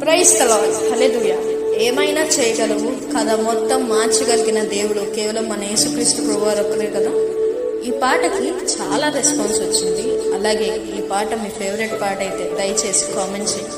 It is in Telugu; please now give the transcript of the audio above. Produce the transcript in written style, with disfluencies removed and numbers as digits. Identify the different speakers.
Speaker 1: ప్రైజ్ ది లార్డ్, హల్లెలూయా. ఏమైనా చేయగలవు, కథ మొత్తం మార్చగలిగిన దేవుడు కేవలం మన యేసుక్రీస్తు ప్రభువారు ఒక్కరే కదా. ఈ పాటకి చాలా రెస్పాన్స్ వచ్చింది. అలాగే ఈ పాట మీ ఫేవరెట్ పాట అయితే దయచేసి కామెంట్ చేయండి.